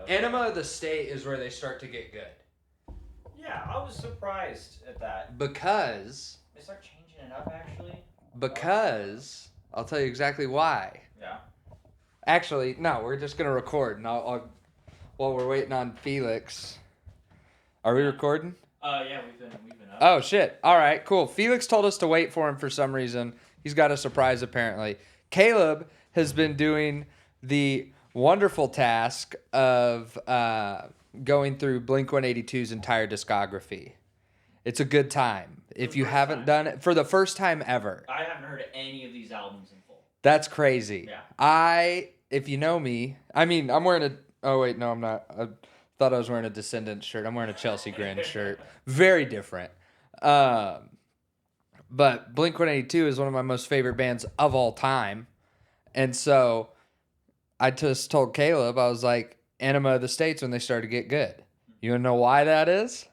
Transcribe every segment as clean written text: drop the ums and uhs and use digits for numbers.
of. Enema of the State is where they start to get good. Yeah, I was surprised at that. Because They start changing it up, actually. I'll tell you exactly why. Yeah. Actually, no, we're just gonna record, and I'll while we're waiting on Felix. Are we recording? Yeah, we've been up. Oh shit! All right, cool. Felix told us to wait for him for some reason. He's got a surprise apparently. Caleb has been doing the wonderful task of going through Blink-182's entire discography. It's a good time. If you haven't done it for the first time ever. I haven't heard any of these albums in full. That's crazy. Yeah. If you know me, I mean, I'm wearing a. Oh wait, no, I'm not. I thought I was wearing a Descendants shirt. I'm wearing a Chelsea Grin shirt. Very different. But Blink-182 is one of my most favorite bands of all time, and so I just told Caleb, I was like, Enema of the State's when they started to get good. You wanna know why that is?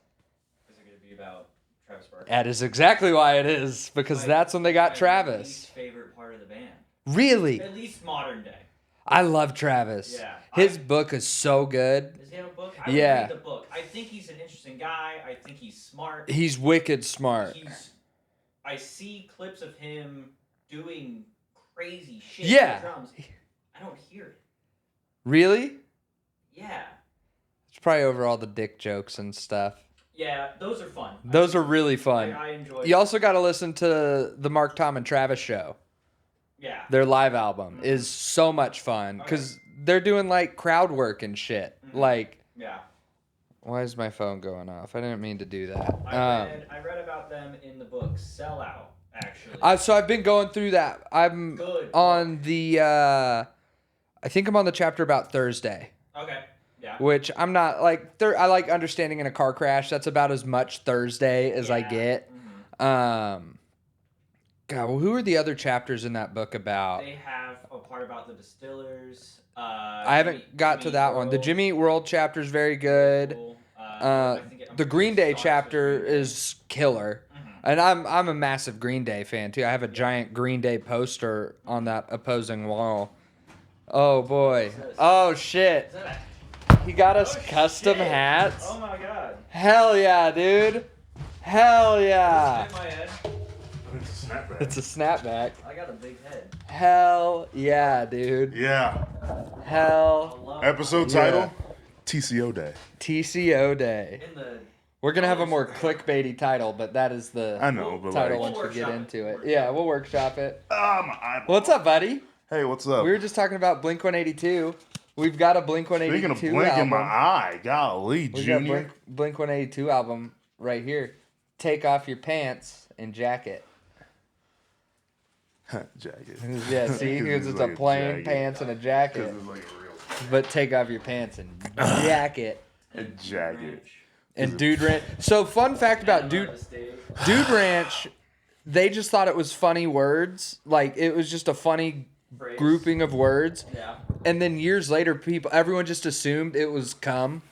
Is it going to be about Travis Barker? That is exactly why it is, because that's when they got Travis. Least favorite part of the band. Really? At least modern day. I love Travis. Yeah. His book is so good. Does he have a book? I Yeah. would read the book. I think he's an interesting guy. I think he's smart. He's wicked smart. I see clips of him doing crazy shit Yeah. with drums. I don't hear it. Really? Yeah. It's probably over all the dick jokes and stuff. Yeah, those are fun. Those are really fun. I enjoy You also got to listen to the Mark, Tom, and Travis show. Yeah. Their live album is so much fun because they're doing like crowd work and shit. Like, yeah. Why is my phone going off? I didn't mean to do that. I read about them in the book Sellout, actually. So I've been going through that. I'm on the, I think I'm on the chapter about Thursday. Okay, yeah. Which I'm not, like, I like understanding in a car crash. That's about as much Thursday as I get. God, well, who are the other chapters in that book about? They have a part about the distillers. I haven't got to that one. The Jimmy Eat World chapter is very good. The Green Day chapter is killer. And I'm a massive Green Day fan, too. I have a giant Green Day poster on that opposing wall. Oh, boy. Oh, shit. He got us custom hats. Oh, my God. Hell yeah, dude. Hell yeah. Does it fit my head? It's a snapback. It's a snapback. I got a big head. Hell yeah, dude. Yeah. Hell. Episode title? TCO Day. TCO Day. We're going to have a more clickbaity title, but that is the title once we get into it. Yeah, we'll workshop it. My eyeball. What's up, buddy? Hey, what's up? We were just talking about Blink-182. We've got a Blink-182 Speaking of Blink album. in my eye, golly, We've Junior. got Blink-182 album right here. Take off your pants and jacket. Jacket. Yeah, see? Because it's like a plain jacket. pants and a jacket. It's like a real But take off your pants and jacket. a jacket. And Dude Ranch. So, fun fact about Dude Ranch, they just thought it was funny words. Like, it was just a funny grouping of words. Yeah. And then years later, everyone just assumed it was cum.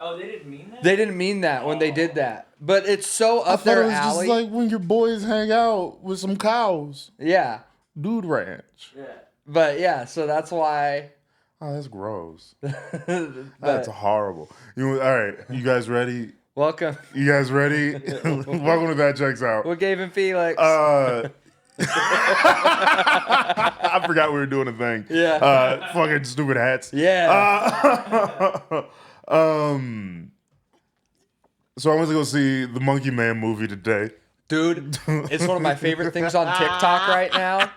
Oh, they didn't mean that? They didn't mean that when they did that. But it's so up their alley. I thought it was just like when your boys hang out with some cows. Yeah. Dude Ranch. Yeah. But yeah, so that's why. Oh, that's gross. That's horrible. All right, you guys ready? Welcome. You guys ready? Welcome to That Checks Out. What Gabe and Felix? I forgot we were doing a thing. Yeah. Fucking stupid hats. Yeah. So I went to go see the Monkey Man movie today. Dude, it's one of my favorite things on TikTok right now.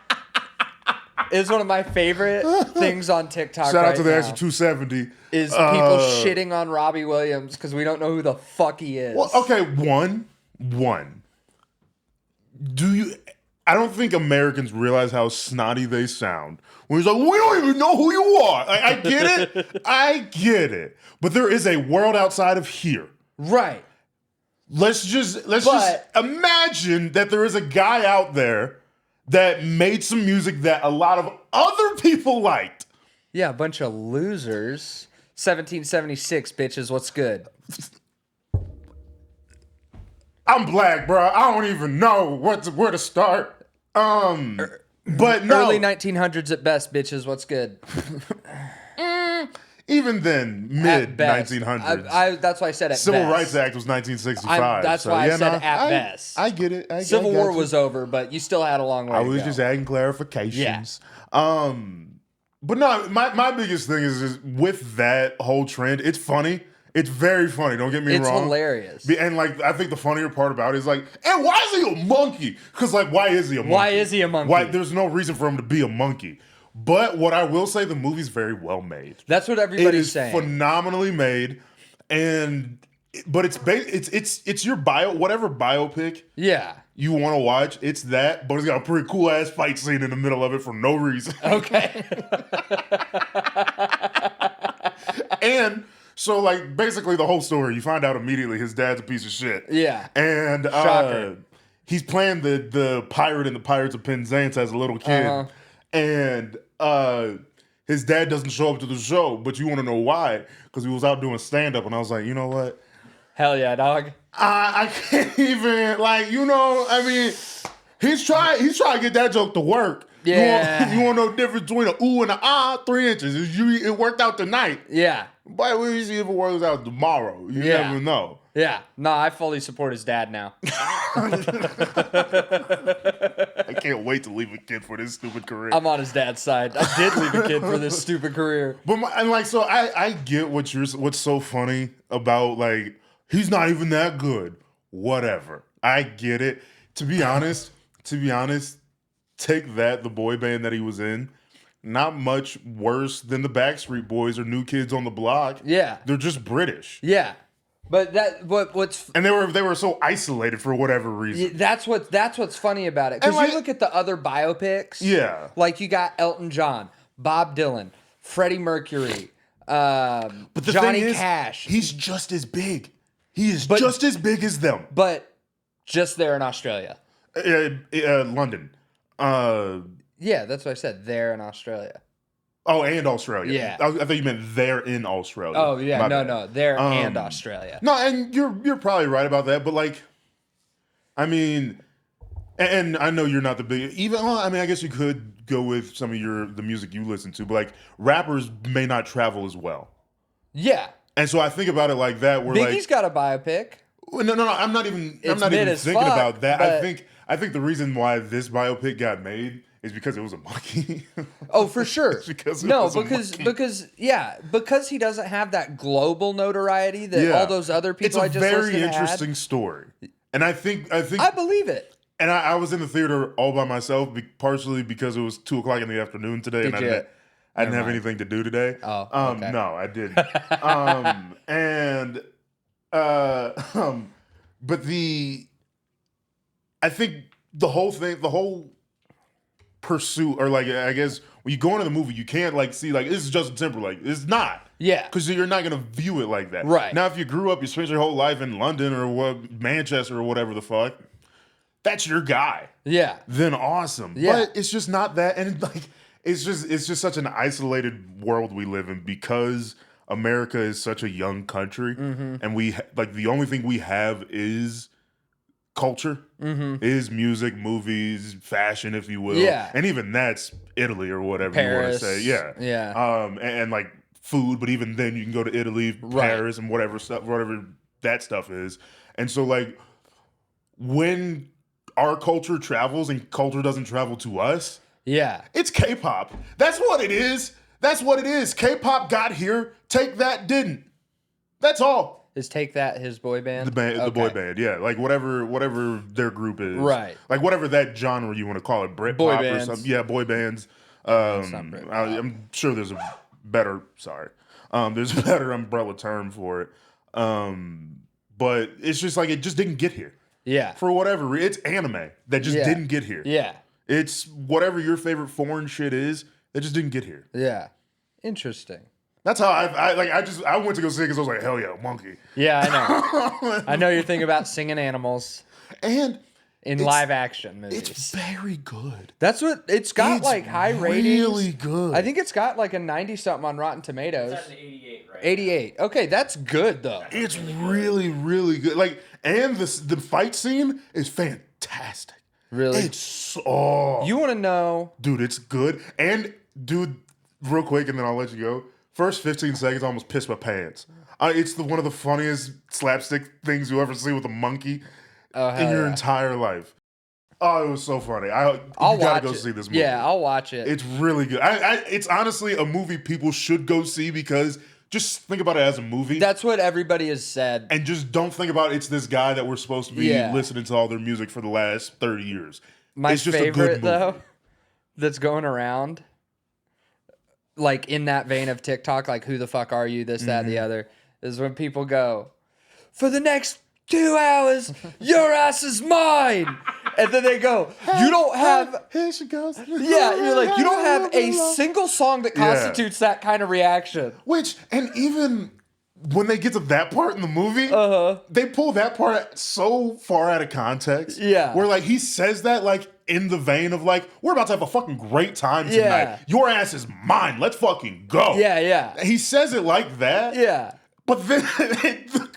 It's one of my favorite things on TikTok right now. Shout out to the extra 270. Is people shitting on Robbie Williams because we don't know who the fuck he is. Well, okay, one. I don't think Americans realize how snotty they sound. When he's like, we don't even know who you are. I get it. I get it. But there is a world outside of here. Right. Let's just imagine that there is a guy out there that made some music that a lot of other people liked. Yeah, a bunch of losers. 1776, bitches, what's good? I'm black, bro. I don't even know where to start. But no. Early 1900s at best, bitches, what's good? Even then, mid 1900s. That's why I said at Civil best. Rights Act was 1965. That's why I said at best. I get it. Civil War was over, but you still had a long way to go. I was just adding clarifications. Yeah. But no, my biggest thing is with that whole trend, it's funny. It's very funny. Don't get me wrong. It's hilarious. And like, I think the funnier part about it is like, and why is he a monkey? Because like, why is he a monkey? Why is he a monkey? Why? There's no reason for him to be a monkey. But what I will say, the movie's very well made. That's what everybody's saying. It is phenomenally made, but it's your whatever biopic. Yeah. You want to watch, it's that, but it's got a pretty cool ass fight scene in the middle of it for no reason. Okay. And so, like, basically the whole story, you find out immediately his dad's a piece of shit. Yeah. And he's playing the pirate in the Pirates of Penzance as a little kid. And his dad doesn't show up to the show, but you want to know why? Because he was out doing stand-up, and I was like, you know what? Hell yeah, dog. I can't even, like, you know, I mean, he's trying to get that joke to work. Yeah. You want to know the difference between an ooh and an ah? 3 inches. It worked out tonight. Yeah. But we'll see if it works out tomorrow. You never know. Yeah. No, I fully support his dad now. I can't wait to leave a kid for this stupid career. I'm on his dad's side. I did leave a kid for this stupid career. But so I get what's so funny about, like, he's not even that good. Whatever. I get it. To be honest, take that, the boy band that he was in, not much worse than the Backstreet Boys or New Kids on the Block. Yeah. They're just British. Yeah. But what's and they were so isolated for whatever reason. That's what's funny about it. Because you look at the other biopics. Yeah. Like you got Elton John, Bob Dylan, Freddie Mercury, but the Johnny thing is, Cash. He's just as big. He is just as big as them. But just there in Australia. London. Yeah, that's what I said. There in Australia. Oh, and Australia. Yeah. I thought you meant there in Australia. Oh, yeah. No. There and Australia. No, and you're probably right about that. But, like, I mean, and I know you're not the big... I guess you could go with some of the music you listen to. But, like, rappers may not travel as well. Yeah. And so I think about it like that. Where Biggie's got a biopic. No. I'm not even thinking about that. I think the reason why this biopic got made is because it was a monkey. Oh, for sure. because he doesn't have that global notoriety that all those other people I just listed had. It's a very interesting story, and I think I believe it. And I was in the theater all by myself, partially because it was 2:00 in the afternoon today, and I didn't have anything to do today. Oh, okay. No, I didn't. But I think the whole pursuit, or like, I guess when you go into the movie, you can't like see like this is Justin Timberlake. It's not. Yeah. Because you're not gonna view it like that. Right. Now, if you grew up, you spent your whole life in London or Manchester or whatever the fuck, that's your guy. Yeah. Then awesome. Yeah. But it's just not that, and like it's just such an isolated world we live in because America is such a young country, and we like the only thing we have is culture, is music, movies, fashion, if you will. Yeah. And even that's Italy or whatever Paris. you want to say. Yeah. Yeah. And like food, but even then you can go to Italy, Paris, and whatever that stuff is. And so like when our culture travels and culture doesn't travel to us, it's K-pop. That's what it is. K-pop got here. Take That didn't. That's all. Is Take That his boy band? The boy band, yeah. Like whatever their group is. Right. Like whatever that genre you want to call it. Britpop or something. Yeah, boy bands. I'm sure there's a better umbrella term for it. But it's just like it just didn't get here. Yeah. For whatever reason. It's anime that just didn't get here. Yeah. It's whatever your favorite foreign shit is that just didn't get here. Yeah. Interesting. That's how I went to go see it because I was like, hell yeah, monkey. Yeah, I know. I know you're thinking about singing animals and in live action movies. It's very good. That's what it's got. Like high ratings. Really good. I think it's got like a 90 something on Rotten Tomatoes. It's at an 88, right? 88. Okay, that's good though. It's really, really good. Like, and the fight scene is fantastic. Really? You want to know, dude? It's good. And dude, real quick, and then I'll let you go. First 15 seconds, I almost pissed my pants. It's one of the funniest slapstick things you ever see with a monkey in your entire life. Oh, it was so funny. You gotta go see this movie. Yeah, I'll watch it. It's really good. It's honestly a movie people should go see because just think about it as a movie. That's what everybody has said. And just don't think about it's this guy that we're supposed to be listening to all their music for the last 30 years. My it's just favorite, a good movie. though, that's going around, like in that vein of TikTok, like who the fuck are you, this, that, and the other, is when people go, for the next 2 hours, your ass is mine. And then they go, you don't have... Here she goes. Yeah, you're like, you don't have a single song that constitutes that kind of reaction. And even when they get to that part in the movie, they pull that part so far out of context. Yeah. Where, like, he says that, like, in the vein of, like, we're about to have a fucking great time tonight. Yeah. Your ass is mine. Let's fucking go. Yeah, yeah. He says it like that. Yeah. But then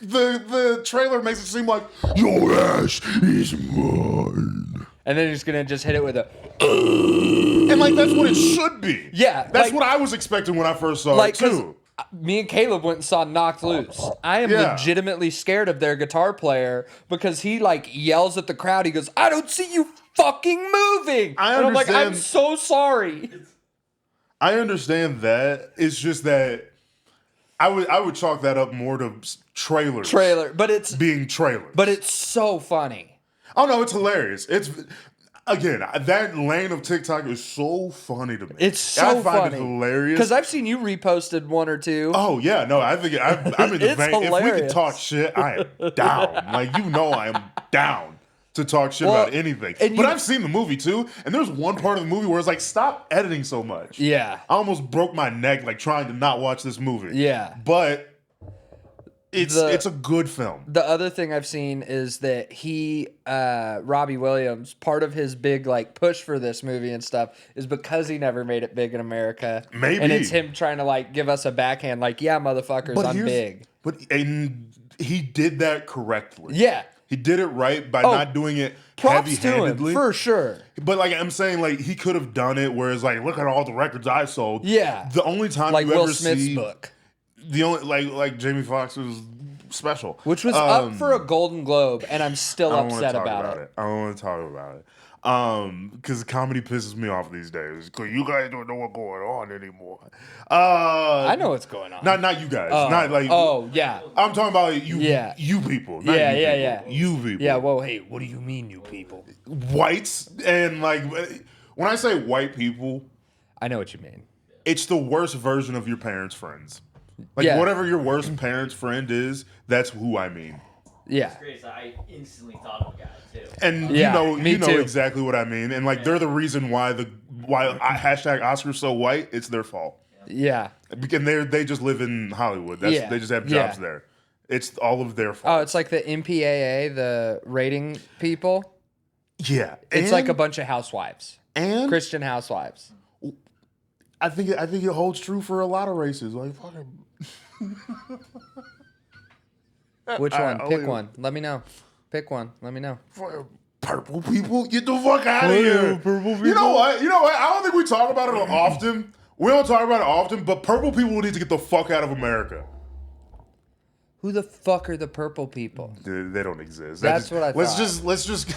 the trailer makes it seem like your ass is mine. And then he's gonna just hit it with a and like that's what it should be. Yeah. That's like, what I was expecting when I first saw it too. Me and Caleb went and saw Knocked Loose. I am legitimately scared of their guitar player because he like yells at the crowd. He goes, I don't see you fucking moving. And I'm like, I'm so sorry. I understand that. It's just that I would chalk that up more to trailers. But it's being trailers. But it's so funny. Oh no, it's hilarious. It's again that lane of TikTok is so funny to me. It's so I find funny. it hilarious because I've seen you reposted one or two. Oh yeah, no, I think I'm in the vein. Hilarious. If we could talk shit, I am down. Like I am down to talk shit about anything. But I've seen the movie too, and there's one part of the movie where it's like, stop editing so much. Yeah. I almost broke my neck like trying to not watch this movie. Yeah. But it's a good film. The other thing I've seen is that Robbie Williams, part of his big like push for this movie and stuff is because he never made it big in America. Maybe. And it's him trying to like give us a backhand, like, yeah, motherfuckers, I'm big. And he did that correctly. Yeah. He did it right by not doing it props heavy-handedly. to him, for sure. But like I'm saying, like he could have done it where it's like, look at all the records I sold. Yeah. The only time like you Will ever Smith's see book. The only like Jamie Foxx's special. Which was up for a Golden Globe, and I'm still upset about it. I don't want to talk about it. Because comedy pisses me off these days. Because you guys don't know what's going on anymore. I know what's going on. Not you guys. Not like. Oh yeah. I'm talking about you. Yeah. You people. Not you people. Yeah. Well, hey, what do you mean, you people? Whites and like when I say white people, I know what you mean. It's the worst version of your parents' friends. Like whatever your worst parent's friend is, that's who I mean. Yeah. I instantly thought of a guy too. And you know exactly what I mean. And like they're the reason why hashtag Oscars so white, it's their fault. Yeah. And they just live in Hollywood. They just have jobs there. It's all of their fault. Oh, it's like the MPAA, the rating people. Yeah. It's like a bunch of housewives. And Christian housewives. I think it holds true for a lot of races. Like fucking Which one? Pick one. Let me know. Pick one. Let me know. Purple people, get the fuck out of here. Purple people. You know what? I don't think we talk about it often. We don't talk about it often, but purple people need to get the fuck out of America. Who the fuck are the purple people? They don't exist. That's what I thought. Let's just.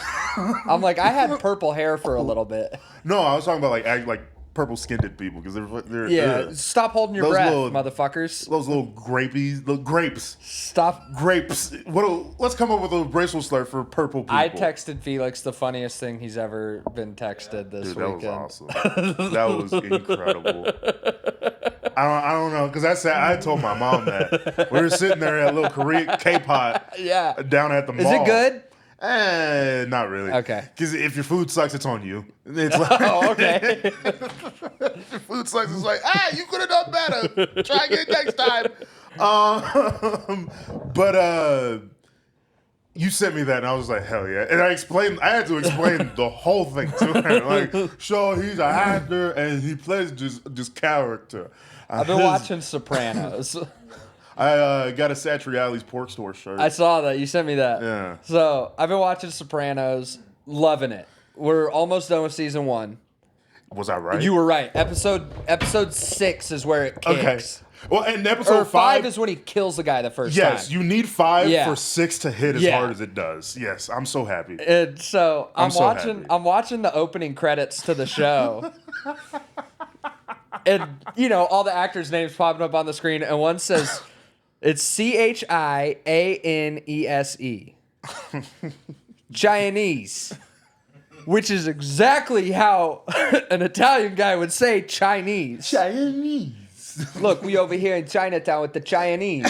I'm like, I had purple hair for a little bit. No, I was talking about like purple skinned people because they're stop holding your breath, motherfuckers. Those little grapes. Stop grapes. Let's come up with a racial slur for purple people. I texted Felix the funniest thing he's ever been texted this weekend. That was awesome. That was incredible. I don't know because I told my mom that we were sitting there at a little Korean K-pot down at the mall. Is it good? Not really. Okay. Because if your food sucks, it's on you. It's like, okay. If your food sucks, it's like, you could have done better. Try again next time. But you sent me that, and I was like, hell yeah. And I had to explain the whole thing to her. Like, he's an actor, and he plays just character. I've been watching Sopranos. I got a Satriali's Pork Store shirt. I saw that. You sent me that. Yeah. So I've been watching Sopranos, loving it. We're almost done with season 1. Was I right? You were right. Episode 6 is where it kicks. Well, and episode Or 5 is when he kills the guy the first time. Yes, you need 5 for 6 to hit as hard as it does. Yes, I'm so happy. And so I'm happy. I'm watching the opening credits to the show. And all the actors' names popping up on the screen, and one says it's Chianese. Chinese. Which is exactly how an Italian guy would say Chinese. Chinese. Look, we over here in Chinatown with the Chinese.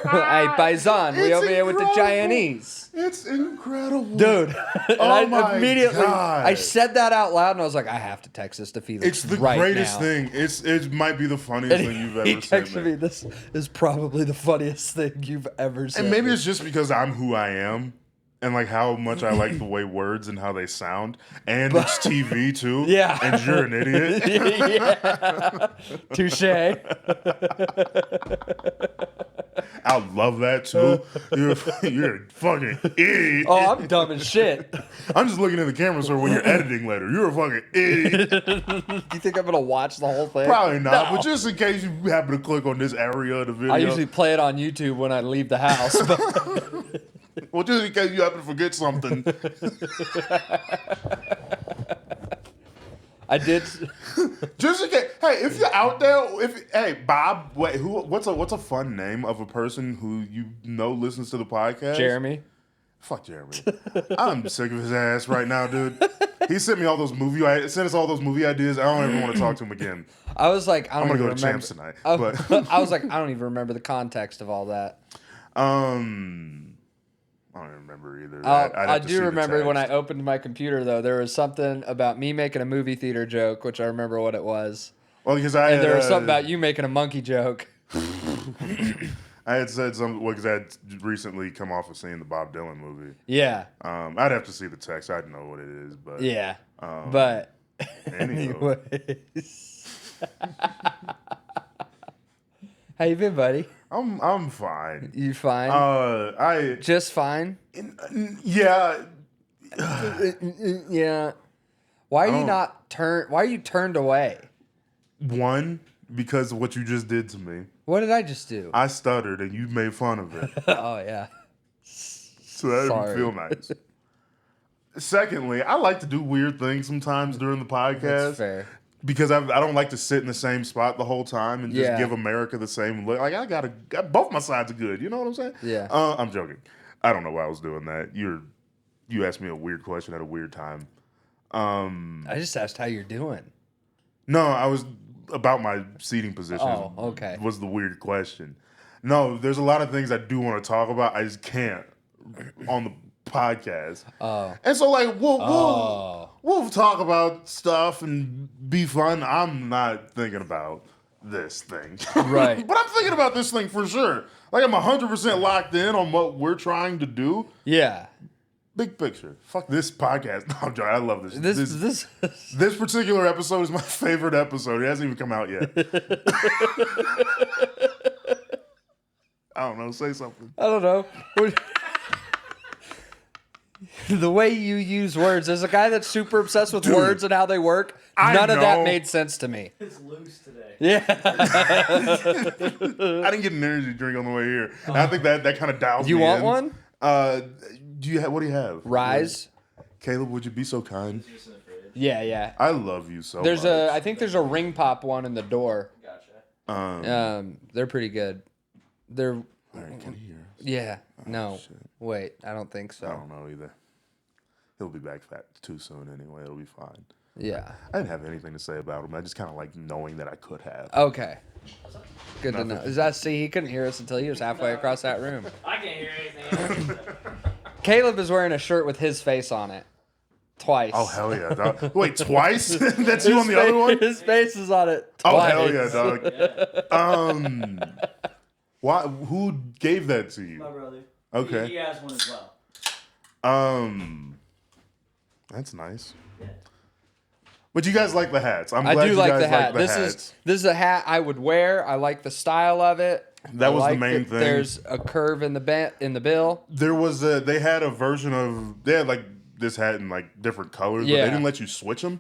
Hey, paisan, we over here with the Chinese. It's incredible. Dude. And my God. I said that out loud, and I was like, I have to text this to Felix. It's the right greatest now. thing. It might be the funniest thing you've ever He sent texted me, this is probably the funniest thing you've ever said. And maybe it's just because I'm who I am. And like how much I like the way words and how they sound, and it's TV too. Yeah, and you're an idiot. Yeah, touche. I love that too. You're a fucking idiot. Oh, I'm dumb as shit. I'm just looking at the camera, so when you're editing later, you're a fucking idiot. Do you think I'm gonna watch the whole thing? Probably not, No. but just in case you happen to click on this area of the video, I usually play it on YouTube when I leave the house. But well, just in case you happen to forget something. I did. Just in case, hey, if you're out there, Bob, wait, what's a fun name of a person who listens to the podcast? Jeremy. Fuck Jeremy. I'm sick of his ass right now, dude. He sent me all those sent us all those movie ideas. I don't ever want to talk to him again. I was like, I'm gonna go to Champs tonight. But I was like, I don't even remember the context of all that. I don't remember either. I do remember when I opened my computer, though, there was something about me making a movie theater joke, which I remember what it was. Well, because and there was something about you making a monkey joke. I had said something because I had recently come off of seeing the Bob Dylan movie. Yeah. I'd have to see the text. I'd know what it is, but yeah. But anyways, how you been, buddy? I'm fine. You fine? I just fine. Yeah. Yeah. Why are you not turned? Why are you turned away? One, because of what you just did to me. What did I just do? I stuttered and you made fun of it. Oh yeah. So that didn't feel nice. Secondly, I like to do weird things sometimes during the podcast. That's fair. Because I don't like to sit in the same spot the whole time and just give America the same look. Like, I got both my sides are good. You know what I'm saying? Yeah. I'm joking. I don't know why I was doing that. You asked me a weird question at a weird time. I just asked how you're doing. No, I was about my seating position. Oh, okay. Was the weird question. No, there's a lot of things I do want to talk about. I just can't on the podcast. Oh. And so like we'll talk about stuff and be fun. I'm not thinking about this thing. Right. But I'm thinking about this thing for sure. Like I'm 100% locked in on what we're trying to do. Yeah. Big picture. Fuck this podcast. No, I'm joking. I love this. This particular episode is my favorite episode. It hasn't even come out yet. I don't know. Say something. I don't know. The way you use words. There's a guy that's super obsessed with words and how they work. None of that made sense to me. It's loose today. Yeah. I didn't get an energy drink on the way here. And I think that kind of dials me in. You want one? What do you have? Rise. Caleb, would you be so kind? Yeah. I love you so much. I think there's a ring pop one in the door. Gotcha. They're pretty good. They're. All right, can he hear us? Yeah. Oh, no. shit. Wait. I don't think so. I don't know either. He'll be back too soon anyway. It'll be fine. Yeah. I didn't have anything to say about him. I just kind of like knowing that I could have. Okay. Good to know. He couldn't hear us until he was halfway across that room. I can't hear anything. Caleb is wearing a shirt with his face on it. Twice. Oh, hell yeah, dog. Wait, twice? That's you on the other one? His face is on it twice. Oh, hell yeah, dog. Why? Who gave that to you? My brother. Okay. He has one as well. That's nice. Yeah. But you guys like the hats. I'm I glad do you like guys the hat. like the hats. This is a hat I would wear. I like the style of it. That was the main thing. There's a curve in the bill. They had a version of, they had like this hat in like different colors, but they didn't let you switch them.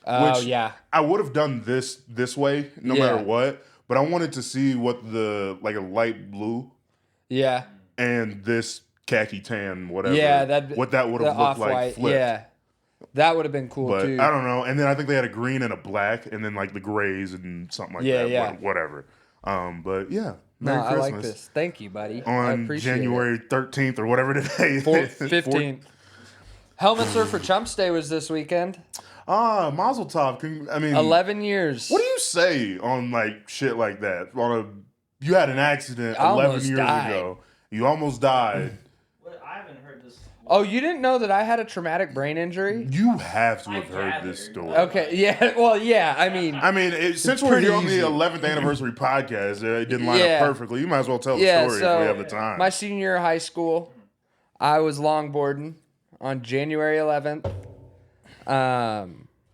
Oh, which yeah. I would have done this way no Yeah. matter what, but I wanted to see what a light blue Yeah. and this khaki tan, whatever, Yeah, what that would the have looked like off-white. flipped. Yeah. That would have been cool, But too. I don't know. And then I think they had a green and a black, and then like the grays and something like that. Yeah. Whatever. But yeah. No, Merry I Christmas. like this. Thank you, buddy. I On appreciate January 13th or whatever today is. 15th. Helmets Are For Chumps Day was this weekend. Mazel tov. 11 years. What do you say on like shit like that? You had an accident 11 years ago. You almost died. Well, I haven't heard this. Oh, you didn't know that I had a traumatic brain injury? You have to have I heard this gathered. story. Okay, yeah. Well, yeah. I mean, Since we're pretty here on the easy. 11th anniversary podcast, it didn't line Yeah. up perfectly. You might as well tell the yeah. story So if we have the time. my senior year of high school, I was longboarding on January 11th.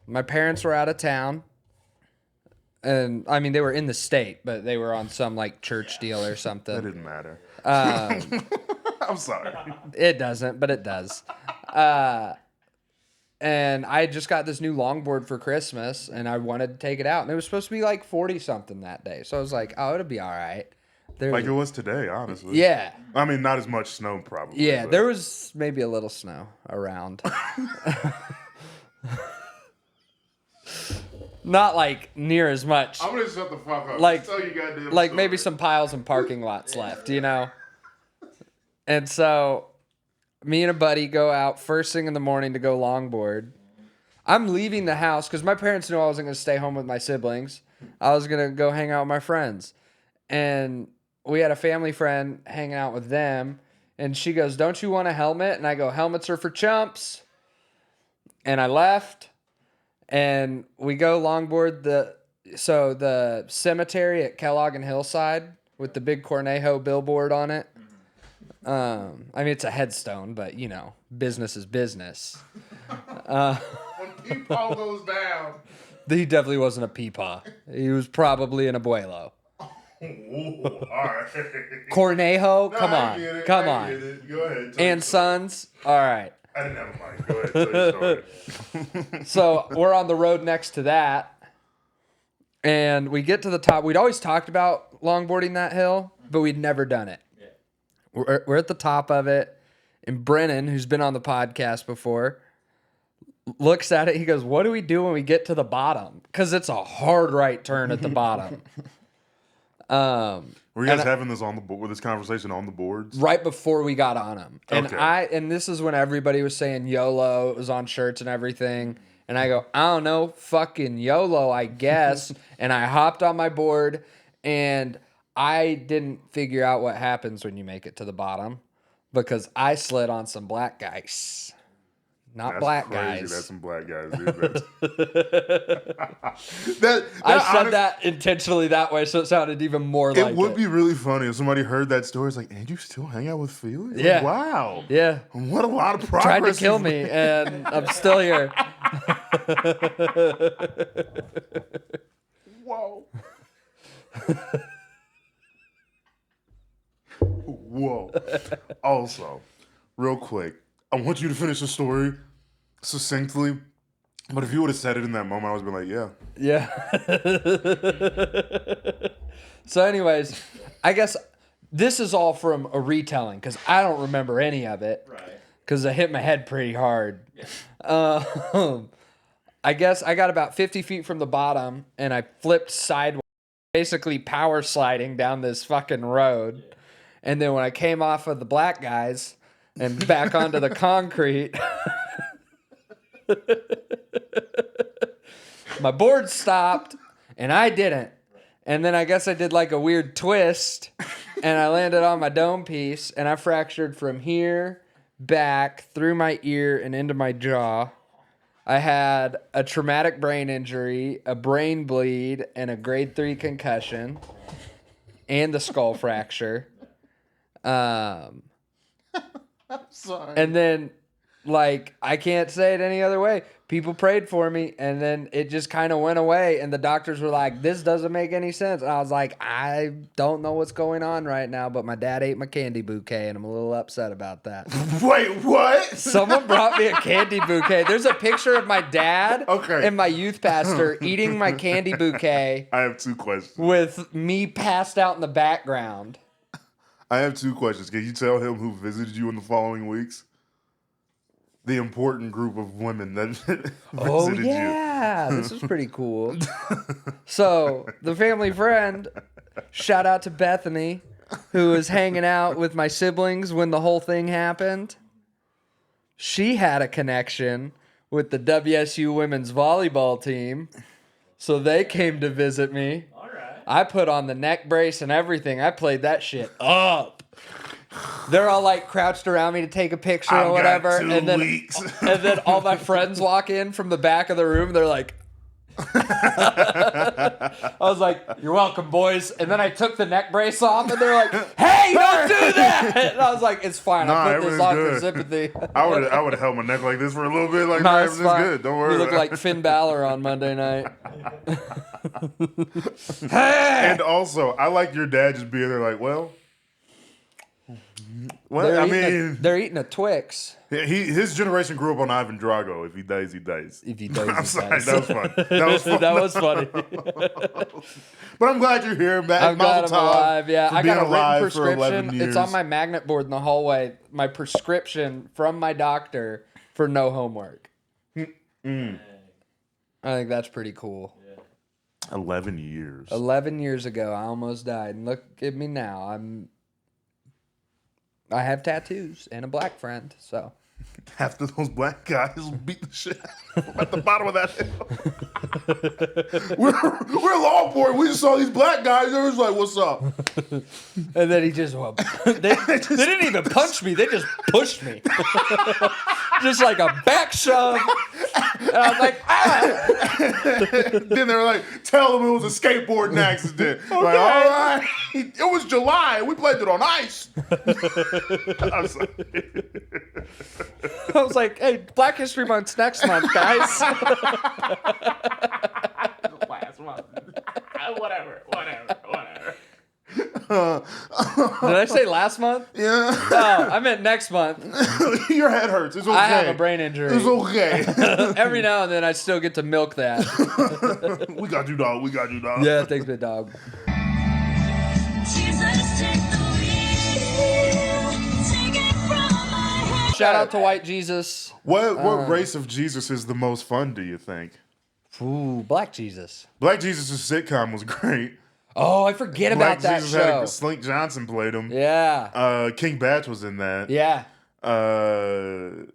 My parents were out of town. And I mean, they were in the state, but they were on some like church deal or something. That didn't matter. I'm sorry. It doesn't, but it does. And I just got this new longboard for Christmas, and I wanted to take it out. And it was supposed to be like 40 something that day, so I was like, "Oh, it'll be all right." Like it was today, honestly. Yeah, I mean, not as much snow, probably. yeah. but- There was maybe a little snow around. Not like near as much. I'm gonna shut the fuck up. Like- Tell you goddamn Like story. maybe some piles and parking lots left, you know? And so me and a buddy go out first thing in the morning to go longboard. I'm leaving the house because my parents knew I wasn't going to stay home with my siblings. I was going to go hang out with my friends. And we had a family friend hanging out with them. And she goes, "Don't you want a helmet?" And I go, "Helmets are for chumps." And I left. And we go longboard the cemetery at Kellogg and Hillside with the big Cornejo billboard on it. I mean, it's a headstone, but you know, business is business. When Peepaw goes down. He definitely wasn't a peepaw. He was probably an abuelo. Ooh, all right. Cornejo, come I on, get it, come I on. get it. Go ahead. And Sons, all right. I didn't have a mic. Go ahead. Tell your story. So we're on the road next to that, and we get to the top. We'd always talked about longboarding that hill, but we'd never done it. Yeah. We're at the top of it, and Brennan, who's been on the podcast before, looks at it. He goes, "What do we do when we get to the bottom?" Because it's a hard right turn at the bottom. Were you guys having this on the board? With this conversation on the boards? Right before we got on them. And Okay. and this is when everybody was saying YOLO. It was on shirts and everything. And I go, "I don't know, fucking YOLO, I guess." And I hopped on my board, and I didn't figure out what happens when you make it to the bottom because I slid on some black guys. Not That's black crazy. guys. That's some black guys, dude. I said that intentionally that way so it sounded even more like It would be really funny if somebody heard that story. It's like, and you still hang out with Felix? Like, Yeah. wow. Yeah. What a lot of progress. Tried to kill you've me, made. and I'm still here. Whoa. Whoa. Also, real quick, I want you to finish the story succinctly. But if you would have said it in that moment, I would have been like, yeah. Yeah. So, anyways, I guess this is all from a retelling because I don't remember any of it Right. because I hit my head pretty hard. Yeah. I guess I got about 50 feet from the bottom and I flipped sideways, basically power sliding down this fucking road. Yeah. And then when I came off of the black guys and back onto the concrete, my board stopped and I didn't. And then I guess I did like a weird twist and I landed on my dome piece and I fractured from here back through my ear and into my jaw. I had a traumatic brain injury, a brain bleed, and a grade 3 concussion, and the skull fracture. Sorry. And then Like, I can't say it any other way. People prayed for me, and then it just kind of went away, and the doctors were like, this doesn't make any sense. And I was like, I don't know what's going on right now, but my dad ate my candy bouquet, and I'm a little upset about that. Wait, what? Someone brought me a candy bouquet. There's a picture of my dad and my youth pastor eating my candy bouquet. I have 2 questions. With me passed out in the background. I have 2 questions. Can you tell him who visited you in the following weeks? The important group of women that visited you. Yeah, this is pretty cool. So, the family friend, shout out to Bethany, who was hanging out with my siblings when the whole thing happened. She had a connection with the WSU women's volleyball team, so they came to visit me. All right. I put on the neck brace and everything. I played that shit up. They're all like crouched around me to take a picture or whatever, and then all my friends walk in from the back of the room. They're like, I was like, "You're welcome, boys." And then I took the neck brace off, and they're like, "Hey, don't do that!" And I was like, "It's fine. I put this on for sympathy." I would have held my neck like this for a little bit. Like, no, everything's good. Don't worry. You look like Finn Balor on Monday night. And also, I like your dad just being there, like, well. They're eating a Twix. His generation grew up on Ivan Drago. If he dies, he dies. If he dies, I'm he sorry, dies. that was fun. That was funny. But I'm glad you're here, Matt. I'm glad I'm alive. Yeah, I got a written prescription. It's on my. my magnet board in the hallway. My prescription from my doctor for no homework. I think that's pretty cool. 11 years. 11 years ago, I almost died, and look at me now. I have tattoos and a black friend, so. Half of those black guys beat the shit at the bottom of that hill. we're Longport. We just saw these black guys. They was like, "What's up?" And then he just, they didn't even punch me. They just pushed me. Just like a back shove. And I was like, ah! Then they were like, "Tell them it was a skateboarding accident." Okay. Like, all right. It was July. We played it on ice. I'm sorry. I was like, "Hey, Black History Month's next month, guys." Last month. Whatever. Did I say last month? Yeah. No, I meant next month. Your head hurts. It's okay. I have a brain injury. It's okay. Every now and then I still get to milk that. We got you, dog. Yeah, thanks, big dog. Jesus, take the wheel. Take it from my head. Shout out to White Jesus. What race of Jesus is the most fun, do you think? Ooh, Black Jesus. Black Jesus' sitcom was great. Oh, I forget about that Jesus show. Slink Johnson played him. Yeah. King Batch was in that. Yeah. No,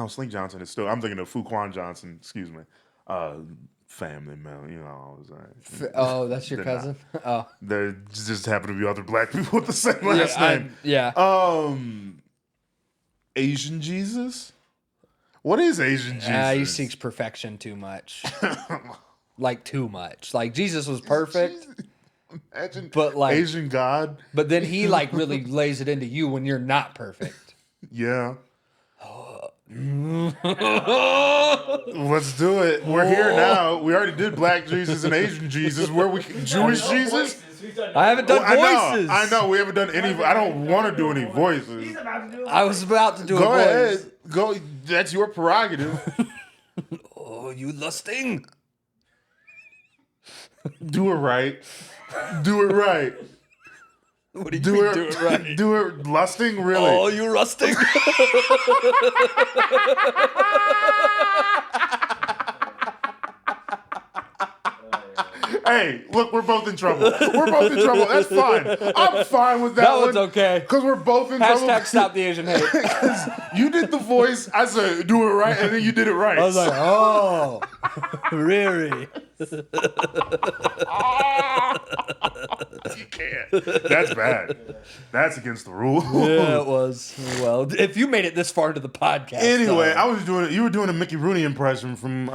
Slink Johnson is still. I'm thinking of Fuquan Johnson. Excuse me. Family man, you know. Oh, that's your cousin. Oh, there just happen to be other black people with the same last name. Yeah. Asian Jesus. What is Asian Jesus? He seeks perfection too much. Like too much. Like Jesus was perfect. Imagine but like Asian God. But then he like really lays it into you when you're not perfect. Yeah. Let's do it. We're here now. We already did Black Jesus and Asian Jesus. Jewish Jesus? I haven't done voices. I know. We haven't done any. I don't want to do any voices. I was about to do a Go voice. ahead. Go. That's your prerogative. Oh, you lusting. Do it right. Do it right. What do you mean do it right? Do it lusting, really? Oh, you rusting? Hey, look, we're both in trouble. That's fine. I'm fine with that. That one's okay. Because we're both in trouble. Hashtag stop the Asian hate. You did the voice. I said, do it right. And then you did it right. I was like, oh, really? You can't. That's bad. That's against the rule. Yeah, it was. Well, if you made it this far into the podcast. Anyway, I was doing it. You were doing a Mickey Rooney impression from.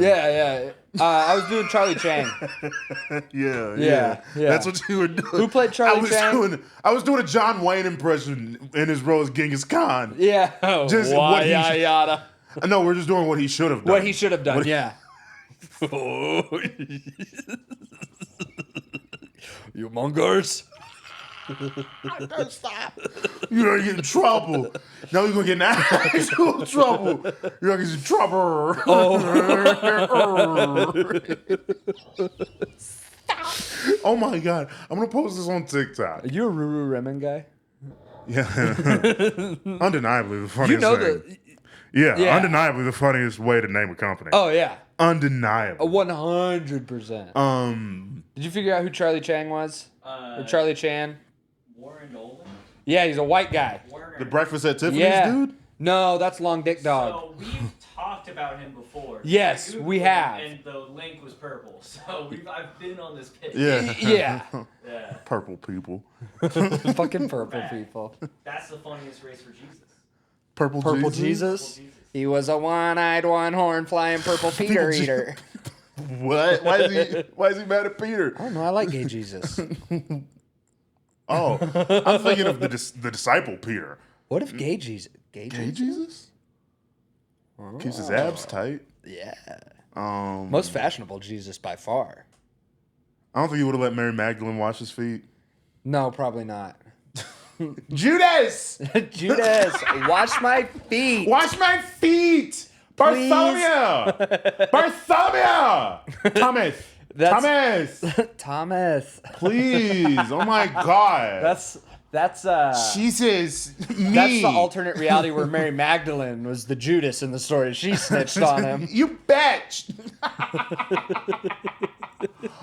Yeah. I was doing Charlie Chang. Yeah. That's what you were doing. Who played Charlie Chang? I was doing a John Wayne impression in his role as Genghis Khan. Yeah. Just Why, what he yada, yada. No, we're just doing what he should have done. What he should have done, yeah. You mongers. Don't stop. You're gonna get in trouble. Now you're gonna get in actual trouble. You're gonna get in trouble. Oh my god. I'm gonna post this on TikTok. Are you a Ruru Remen guy? Yeah. Undeniably the funniest You know thing. the... Yeah, undeniably the funniest way to name a company. Oh, yeah. Undeniable. 100%. Did you figure out who Charlie Chang was? Or Charlie Chan? Warren Nolan? Yeah, he's a white guy. The Breakfast at Tiffany's Yeah. dude? No, that's Long Dick Dog. So we've talked about him before. Yes, I Googled we him, have. And the link was purple. So I've been on this pitch. Yeah. Yeah. Yeah. Purple people. Fucking purple people. That's the funniest race for Jesus. Purple Jesus? Jesus. He was a one-eyed, one-horn, flying purple Peter eater. What? Why is he mad at Peter? I don't know. I like gay Jesus. Oh, I'm thinking of the disciple Peter. What if gay Jesus? Gay Gay Jesus? Jesus? Keeps his abs tight. Yeah. Most Most fashionable Jesus by far. I don't think he would have let Mary Magdalene wash his feet. No, probably not. Judas! Judas, wash my feet. Wash my feet! Bartholomew! Bartholomew! Thomas! That's- Thomas! Thomas. Please! Oh my God! That's Jesus! Me! That's the alternate reality where Mary Magdalene was the Judas in the story. She snitched on him. You bitch!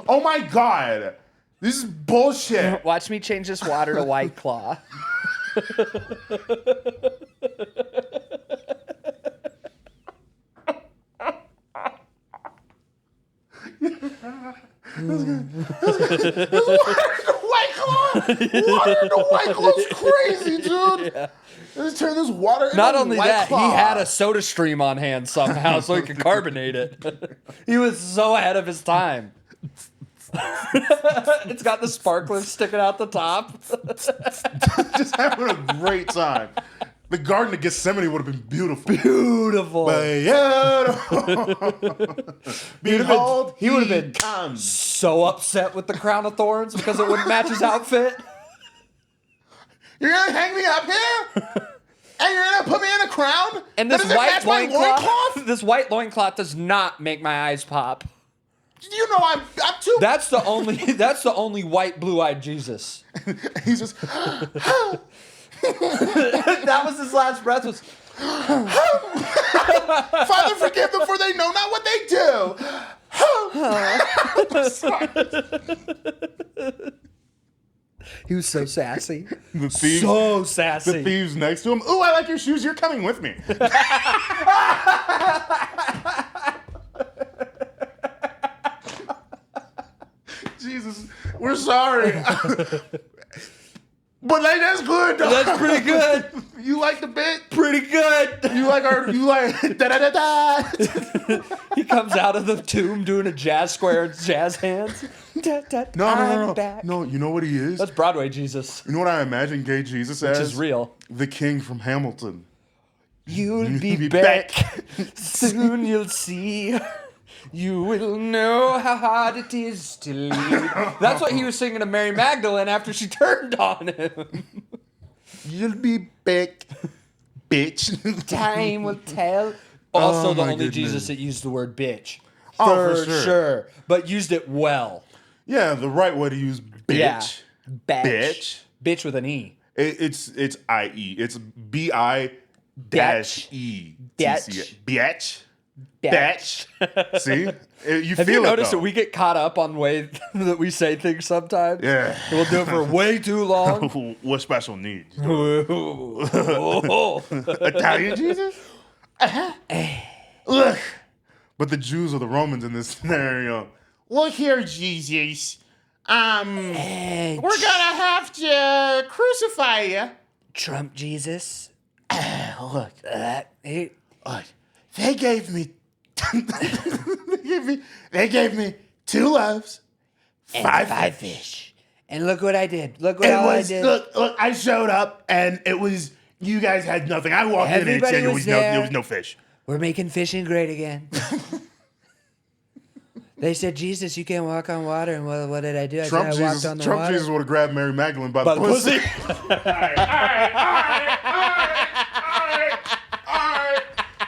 Oh my God! This is bullshit! Watch me change this water to White Claw. White Claw! Water into White Claw's crazy, dude! Yeah. Let's turn this water into Not only White that, Claw. he had a soda stream on hand somehow so he could carbonate it. He was so ahead of his time. It's got the sparklers sticking out the top. Just having a great time. The Garden of Gethsemane would have been beautiful. Beautiful. Behold, he would have been comes. so upset with the crown of thorns because it wouldn't match his outfit. You're gonna hang me up here? And you're gonna put me in a crown? And That this doesn't white match my loincloth, this white loincloth does not make my eyes pop. You know I'm too. That's the only white blue-eyed Jesus. He's just. That was his last breath was Father, forgive them, for they know not what they do. he was so sassy. The thieves, So sassy. the thieves next to him. Ooh, I like your shoes. You're coming with me. Jesus, we're sorry. But like that's good. Dog. That's pretty good. You like the bit? Pretty good. You like da da da da. He comes out of the tomb doing a jazz square and jazz hands. No. No, you know what he is? That's Broadway Jesus, You know what I imagine gay Jesus as? which is real. The king from Hamilton. You'll be Be back. Soon you'll see. You will know how hard it is to leave. That's what he was singing to Mary Magdalene after she turned on him. You'll be back, bitch. Time will tell. Also, Oh the my only goodness. Jesus that used the word bitch. Oh, for sure. But used it well. Yeah, the right way to use bitch. Yeah. Bitch. Bitch with an E. It's I-E. It's B-I dash E. Bitch. Bitch. Bitch. See? You Have feel you it, noticed though. that we get caught up on way that we say things sometimes? Yeah. We'll do it for way too long. What special needs? Oh. Italian Jesus? Look. But the Jews or the Romans in this scenario. Look here, Jesus. We're gonna have to crucify you. Trump Jesus. Look. Hey, Look. They gave me they gave me 2 loaves, 5 fish. And look what I did. Look what It all I was did. look. I showed up and it was you guys had nothing. I walked in and Everybody said was there there. was no fish. We're making fishing great again. They said, Jesus, you can't walk on water. And what did I do? I said, I walked on the water. Jesus would have grabbed Mary Magdalene by the pussy. All right.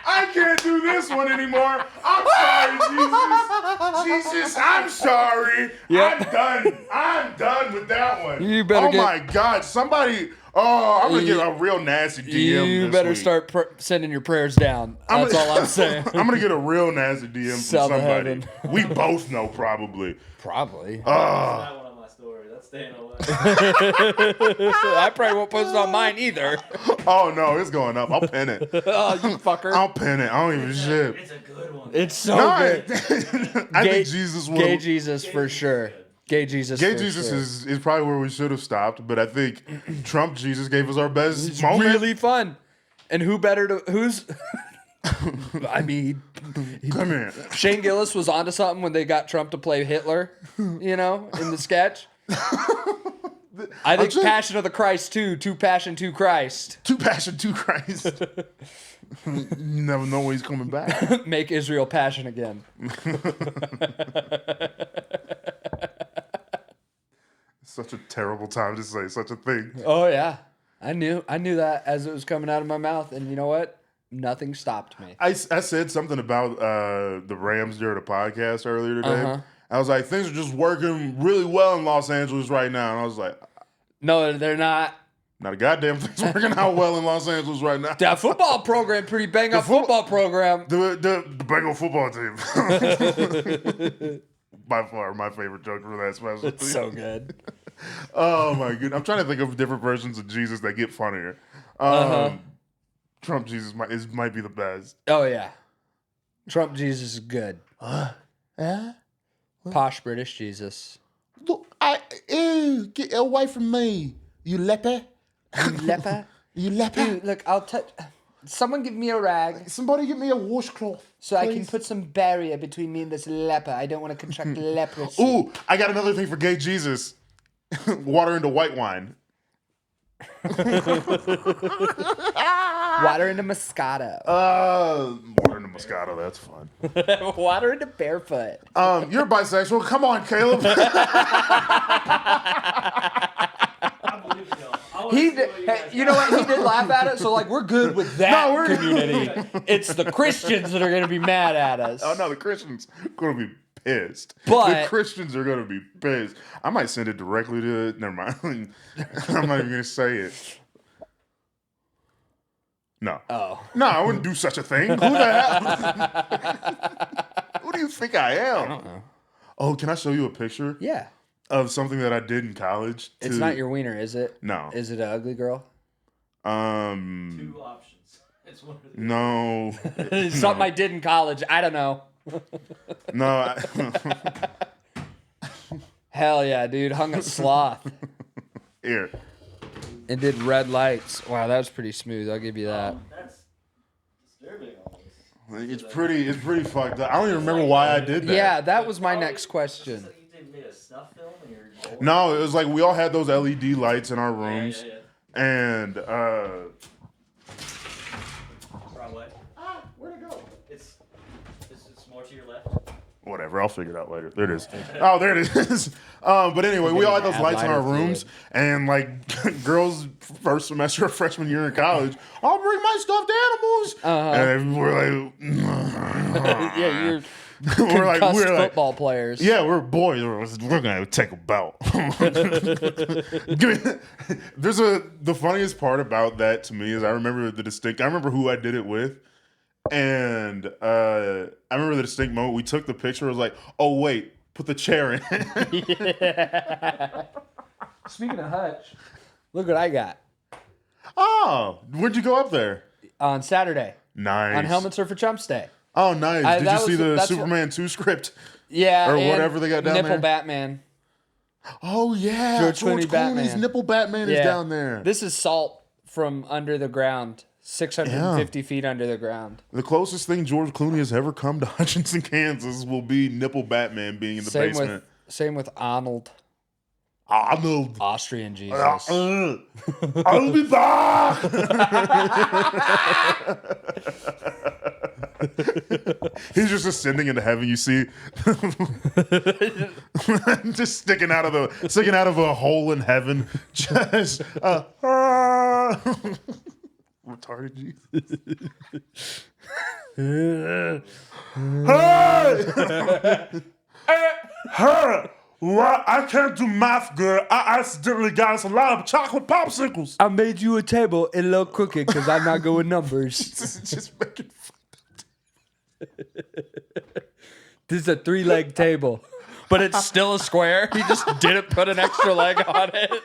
I can't do this one anymore. I'm sorry, Jesus, I'm sorry. Yep. I'm done with that one. You better Oh my God, somebody. Oh, I'm gonna get a real nasty DM. You this better week. start sending your prayers down. That's all I'm saying. I'm gonna get a real nasty DM Sell from to somebody. heaven. We both know probably. Probably. That one on my story. That's staying away. I probably won't post it on mine either. Oh no, it's going up. I'll pin it. Oh, you fucker. I'll pin it. I don't even shit. It's a good one. It's so No, good. I think Jesus would. Gay Jesus for sure. Gay Jesus Gay for Jesus sure. is probably where we should have stopped, but I think Trump Jesus gave us our best It's moment. really fun. And who's I mean, Come here. Shane Gillis was onto something when they got Trump to play Hitler, in the sketch. I think Passion of the Christ 2, Too Passion, Too Christ. Too passion, too Christ. You never know when he's coming back. Make Israel passion again. Such a terrible time to say such a thing. Oh yeah. I knew that as it was coming out of my mouth, and you know what? Nothing stopped me. I said something about the Rams during the podcast earlier today. I was like, things are just working really well in Los Angeles right now. And I was like, No, they're not. not a goddamn thing's working out well in Los Angeles right now. That football program, pretty bang up football program. The Bengal football team. By far my favorite joke for that special. It's so good. Oh my goodness. I'm trying to think of different versions of Jesus that get funnier. Trump Jesus might be the best. Oh yeah. Trump Jesus is good. Yeah? Posh British Jesus. Look, ew, get away from me, you leper. You leper? You leper. Ew, look, I'll touch. Someone give me a rag Somebody get me a washcloth. so I can please. put some barrier between me and this leper. I don't want to contract leprosy. Ooh, I got another thing for gay Jesus. Water into white wine. Water into Moscato. Water into Moscato, that's fun. Water into barefoot. You're bisexual. Come on, Caleb. I believe you. I wanna He see did, what you guys you know got. what? He did laugh at it, so like we're good with that No, we're- community. It's the Christians that are going to be mad at us. Oh no, the Christians gonna be pissed. But- the Christians are gonna be pissed. I might send it directly to. Never mind. I'm not even gonna say it. No. Oh. No, I wouldn't do such a thing. Who the hell? Who do you think I am? I don't know. Oh, can I show you a picture Yeah. of something that I did in college? It's not your wiener, is it? No. Is it an ugly girl? Two options. It's one of the No. It's something I did in college. I don't know. No. Hell yeah, dude. Hung a sloth Here. and did red lights. Wow, that was pretty smooth. I'll give you that. That's disturbing. Almost. It's pretty fucked up. I don't even remember why I did that. Yeah, that was my next question. You made a snuff film and you're No, it was like we all had those LED lights in our rooms. Yeah. And Wrong way. where'd it go? It's more to your left. Whatever, I'll figure it out later. There it is. Oh, there it is. But anyway, we all had those lights in our rooms, and like girls' first semester of freshman year in college, I'll bring my stuffed animals, and we're like, Yeah, you're we're concussed like, football players. yeah, we're boys. We're gonna take a bout. The funniest part about that to me is I remember who I did it with. And I remember the distinct moment we took the picture. I was like, "Oh wait, put the chair in." Speaking of Hutch, look what I got Oh, where'd you go up there? on Saturday Nice. on Helmets Are For Chumps Day. Oh, nice. Did you that see was- the that's Superman 2 script? Yeah, Or and whatever they got down Nipple there? Batman. Oh yeah, George George Clooney Clooney's Batman. nipple Batman is Yeah. down there. This is Salt from Under the Ground. 650 feet under the ground. The closest thing George Clooney has ever come to Hutchinson, Kansas will be nipple Batman being in the basement. Same with Arnold. Arnold. Austrian Jesus. I'll be back. He's just ascending into heaven. You see, just sticking out of a hole in heaven. Just retarded Jesus. Hey! What? I can't do math, girl. I accidentally got us a lot of chocolate popsicles. I made you a table a little crooked because I'm not good with numbers. Just making fun. This is a 3-leg table, but it's still a square. He just didn't put an extra leg on it.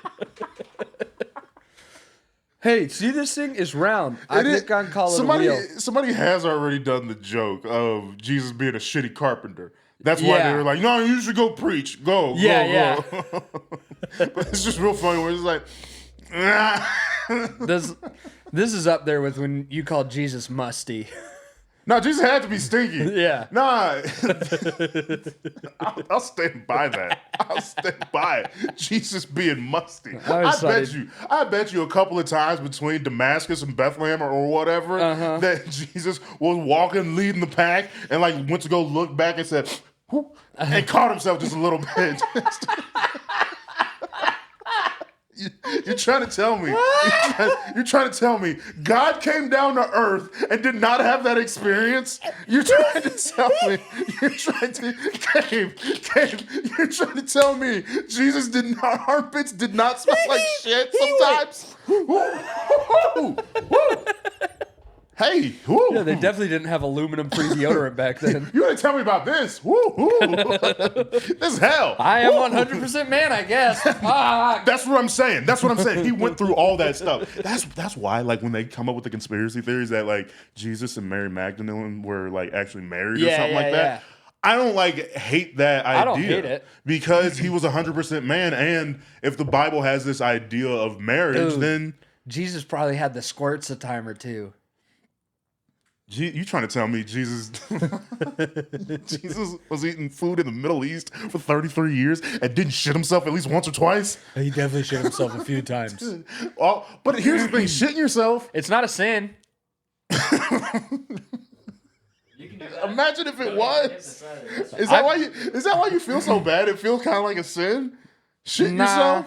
Hey, see, this thing is round. I think I can call it a wheel. Somebody has already done the joke of Jesus being a shitty carpenter. That's why they were like, no, you should go preach. Go. But it's just real funny where it's like, This is up there with when you called Jesus musty. no, Jesus had to be stinky. Yeah. Nah. I'll stand by that. I'll stand by it. Jesus being musty. I bet you a couple of times between Damascus and Bethlehem or whatever that Jesus was walking, leading the pack, and like went to go look back and said, whoop, and caught himself just a little bit. You're trying to tell me. You're trying to tell me God came down to earth and did not have that experience? You're trying to tell me. You're trying to Gabe, you're trying to tell me Jesus armpits did not smell like shit sometimes? Hey, woo. Yeah, they definitely didn't have aluminum-free deodorant back then. You didn't tell me about this. Woo. This is hell. I am 100% man, I guess. That's what I'm saying. He went through all that stuff. That's why, like, when they come up with the conspiracy theories that like Jesus and Mary Magdalene were like actually married or something like that. I don't like hate that idea. I don't hate it because he was 100% man, and if the Bible has this idea of marriage, then Jesus probably had the squirts a time or two. You trying to tell me Jesus was eating food in the Middle East for 33 years and didn't shit himself at least once or twice? He definitely shit himself a few times. But here's the thing, shitting yourself. It's not a sin. You can do that. Imagine if it was. Is that why you feel so bad? It feels kind of like a sin? Shitting yourself?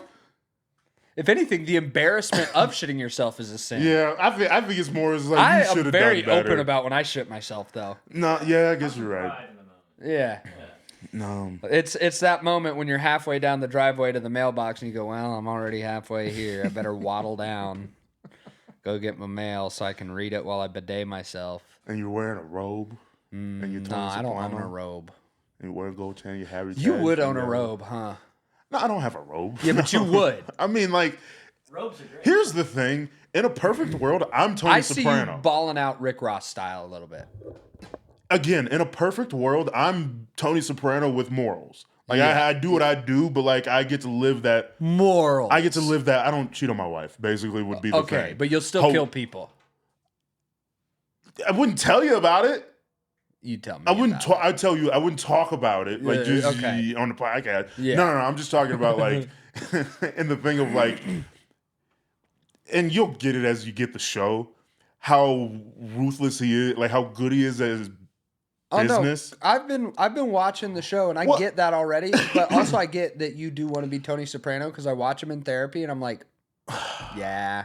If anything, the embarrassment of shitting yourself is a sin. Yeah, I think it's more as like you should have done better. I am very open about when I shit myself, though. No, yeah, I guess you're right. Yeah. No. It's that moment when you're halfway down the driveway to the mailbox and you go, well, I'm already halfway here. I better waddle down, go get my mail so I can read it while I bidet myself. And you're wearing a robe. And you're no, I don't own a robe. And you wear a gold chain, you have You would own a robe, huh? No, I don't have a robe. Yeah, but you would. I mean, like, robes are great. Here's the thing. In a perfect world, I'm Tony Soprano. I see you balling out Rick Ross style a little bit. Again, in a perfect world, I'm Tony Soprano with morals. Like, I do what I do, but, like, I get to live that. Morals. I get to live that. I don't cheat on my wife, basically, would be the thing. Okay, but you'll still kill people. I wouldn't tell you about it. You tell me. I wouldn't. I'd tell you. I wouldn't talk about it like just on the podcast. Yeah. No. I'm just talking about like, in the thing of like, and you'll get it as you get the show. How ruthless he is, like how good he is at his business. No. I've been watching the show and I get that already, but also I get that you do want to be Tony Soprano because I watch him in therapy and I'm like, yeah.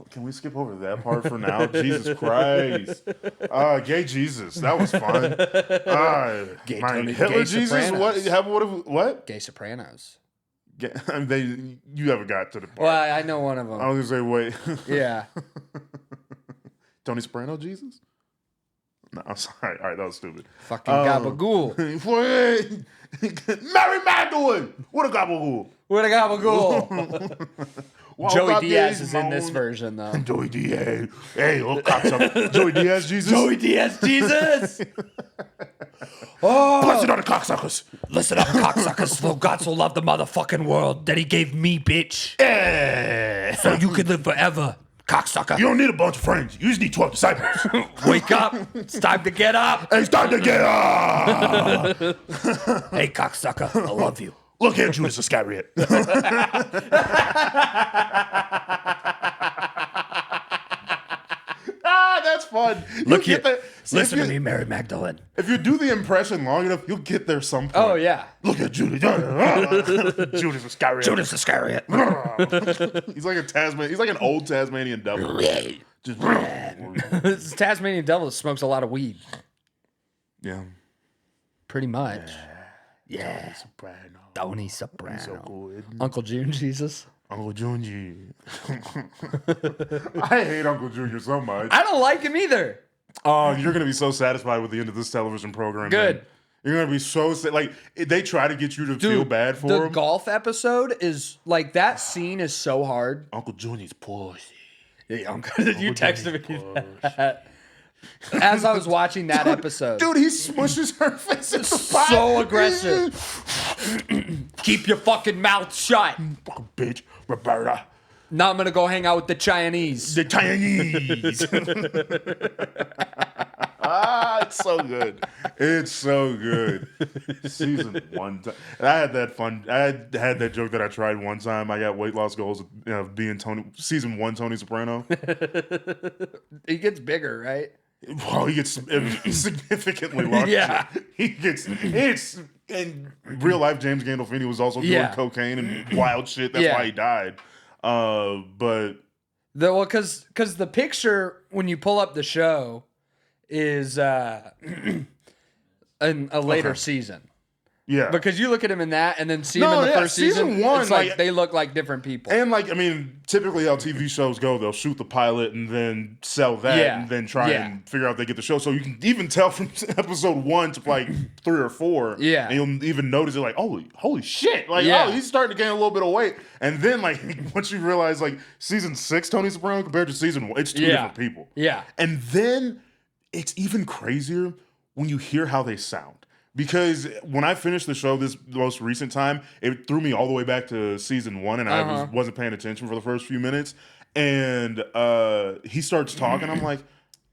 Can we skip over that part for now? Jesus Christ. Gay Jesus. That was fun. Gay Hitler Jesus? What? Gay Sopranos. You haven't got to the part. Well, I know one of them. I was going to say, wait. Yeah. Tony Soprano Jesus? No, I'm sorry. All right, that was stupid. Fucking gabagool. Mary Magdalene! What a gabagool. What a gabagool. Joey Diaz is in this version, though. Joey Diaz. Hey, look, cocksucker. Joey Diaz, Jesus. Joey Diaz, Jesus. Blessed are the cocksuckers. Listen up, cocksuckers. For God so loved the motherfucking world that he gave me, bitch. So you can live forever. Cocksucker. You don't need a bunch of friends. You just need 12 disciples. Wake up. It's time to get up. Hey, it's time to get up. Hey, cocksucker. I love you. Look here, Judas Iscariot. That's fun. Look here. Listen to me, Mary Magdalene. If you do the impression long enough, you'll get there some point. Oh, yeah. Look at Judas. Judas Iscariot. Judas Iscariot. He's like an old Tasmanian devil. Just, This Tasmanian devil smokes a lot of weed. yeah. Pretty much. Yeah. Soprano. Tony Soprano. So good. Uncle June Jesus. Uncle Junior. I hate Uncle Junior so much. I don't like him either. Oh, you're gonna be so satisfied with the end of this television program. Good. Man. You're gonna be so like they try to get you to feel bad for the him. golf episode is like that scene is so hard. Uncle Junior's pussy. Yeah, you texted me that. As I was watching that episode. Dude, he smushes her face in the pot. So aggressive. Keep your fucking mouth shut. Fucking bitch, Roberta. Now I'm gonna go hang out with the Chinese. The Chinese. It's so good. It's so good. Season 1. I had that fun. I had that joke that I tried one time. I got weight loss goals of being season 1 Tony Soprano. He gets bigger, right? Well, he gets significantly larger. Yeah. It's in real life. James Gandolfini was also doing cocaine and wild shit. That's why he died. Because the picture when you pull up the show is in a later season. Yeah, because you look at him in that and then see him in the first season. One, it's like they look like different people. And typically how TV shows go, they'll shoot the pilot and then sell that and then try and figure out if they get the show. So you can even tell from episode 1 to like 3 or 4. Yeah, and you'll even notice it like, holy shit, like he's starting to gain a little bit of weight. And then like once you realize like season 6 Tony Soprano compared to season 1, it's 2 different people. Yeah, and then it's even crazier when you hear how they sound. Because when I finished the show this most recent time, it threw me all the way back to season 1, and I wasn't paying attention for the first few minutes. And he starts talking. I'm like,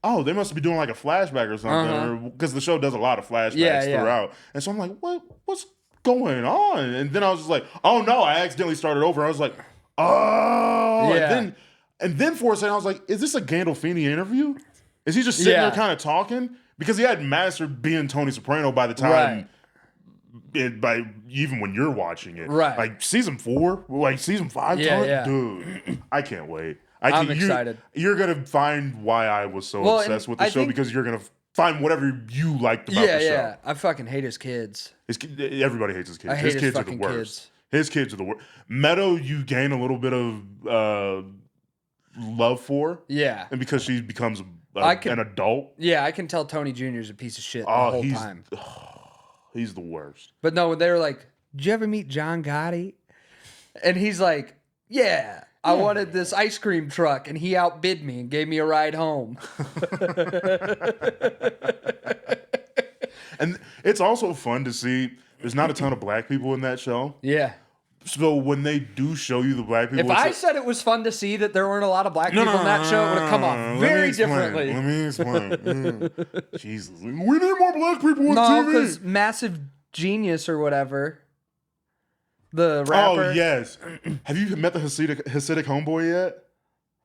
oh, they must be doing like a flashback or something, because the show does a lot of flashbacks throughout. And so I'm like, what's going on? And then I was just like, oh no, I accidentally started over. I was like, oh, and then for a second I was like, is this a Gandolfini interview? Is he just sitting there kind of talking? Because he hadn't mastered being Tony Soprano by the time, by even when you're watching it. Right. Like season 4, like season 5, dude, I can't wait. I'm excited. You're going to find why I was so obsessed with the show, because you're going to find whatever you liked about the show. Yeah, I fucking hate his kids. Everybody hates his kids. I hate his kids are the worst. Kids. His kids are the worst. Meadow, you gain a little bit of love for. Yeah. And because she becomes an adult. Yeah, I can tell Tony Jr. is a piece of shit the whole time. He's the worst. But no, they were like, did you ever meet John Gotti? And he's like, yeah, I wanted this ice cream truck, and he outbid me and gave me a ride home. And it's also fun to see, there's not a ton of black people in that show. Yeah. So when they do show you the black people, if I said it was fun to see that there weren't a lot of black people in that show, it would have come off very differently. Let me explain. Jesus, we need more black people on TV. No, because Massive Genius or whatever, the rapper. Oh yes. Have you met the Hasidic homeboy yet?